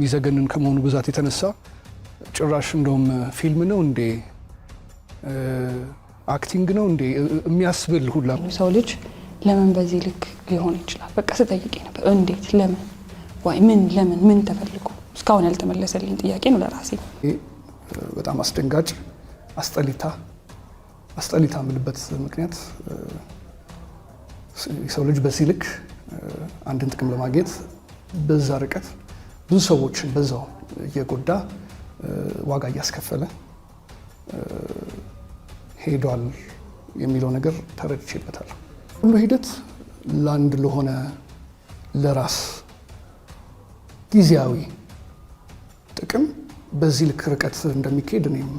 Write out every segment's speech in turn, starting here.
ሚዘገንን ከመሆኑ ብዛት የተነሳ ጭራሽ እንደውም ፊልም ነው እንዴ አክቲንግ ነው እንዴ የሚያስብል ሁላ ሰው ልጅ ለምን በዚህ ልክ ሊሆን ይችላል? በቃ ስጠይቅ ነበር እንዴት ለምን ወይ ምን ተፈልጎ እስካሁን ያልተመለሰልኝ ጥያቄ ነው ለራሴ። በጣም አስደንጋጭ አስጠሊታ ምልበት ምክንያት ሰው ልጅ በዚህ ልክ አንድን ጥቅም ለማግኘት በዛ ርቀት ብዙ ሰዎችን በዛው እየጎዳ ዋጋ እያስከፈለ ሄዷል የሚለው ነገር ተረድቼበታለሁ። ሁሉ ሂደት ለአንድ ለሆነ ለራስ ጊዜያዊ ጥቅም በዚህ ልክ ርቀት እንደሚካሄድ እኔም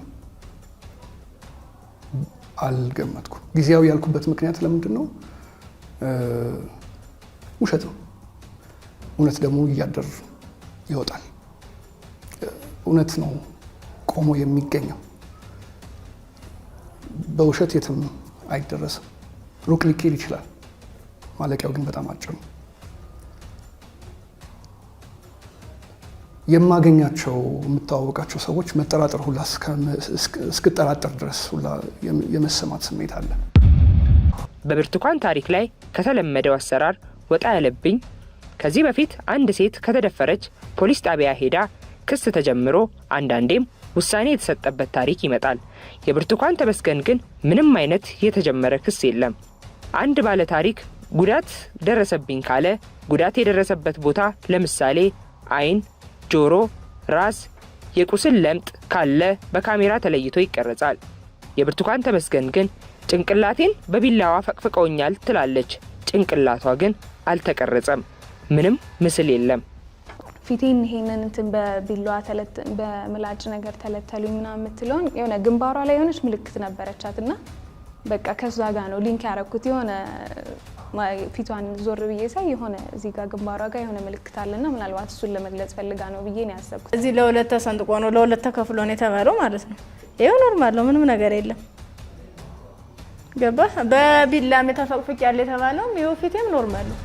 አልገመትኩም። ጊዜያዊ ያልኩበት ምክንያት ለምንድን ነው? ውሸት ነው። እውነት ደግሞ እያደር ይወጣል። እውነት ነው ቆሞ የሚገኘው። በውሸት የትም አይደረስም። ሩቅ ሊኬድ ይችላል፣ ማለቂያው ግን በጣም አጭር ነው። የማገኛቸው የምታዋወቃቸው ሰዎች መጠራጠር ሁላ እስክጠራጠር ድረስ ሁላ የመሰማት ስሜት አለ። በብርቱካን ታሪክ ላይ ከተለመደው አሰራር ወጣ ያለብኝ ከዚህ በፊት አንድ ሴት ከተደፈረች ፖሊስ ጣቢያ ሄዳ ክስ ተጀምሮ አንዳንዴም ውሳኔ የተሰጠበት ታሪክ ይመጣል። የብርቱካን ተመስገን ግን ምንም አይነት የተጀመረ ክስ የለም። አንድ ባለ ታሪክ ጉዳት ደረሰብኝ ካለ ጉዳት የደረሰበት ቦታ ለምሳሌ አይን፣ ጆሮ፣ ራስ፣ የቁስል ለምጥ ካለ በካሜራ ተለይቶ ይቀረጻል። የብርቱካን ተመስገን ግን ጭንቅላቴን በቢላዋ ፈቅፍቀውኛል ትላለች። ጭንቅላቷ ግን አልተቀረጸም። ምንም ምስል የለም። ፊቴን ይሄንን እንትን በቢላዋ በምላጭ ነገር ተለተሉኝ ምናምን የምትለውን የሆነ ግንባሯ ላይ የሆነች ምልክት ነበረቻትና በቃ ከዛ ጋር ነው ሊንክ ያረኩት። የሆነ ፊቷን ዞር ብዬ ሳይ የሆነ እዚህ ጋር ግንባሯ ጋር የሆነ ምልክት አለና ምናልባት እሱን ለመግለጽ ፈልጋ ነው ብዬ ነው ያሰብኩት። እዚህ ለሁለት ተሰንጥቆ ነው ለሁለት ተከፍሎ ነው የተባለው ማለት ነው። ይሄው ኖርማል ነው፣ ምንም ነገር የለም። ገባ በቢላም ተፈቅፍቅ ያለ የተባለው ይሄው ፊቴም ኖርማል ነው።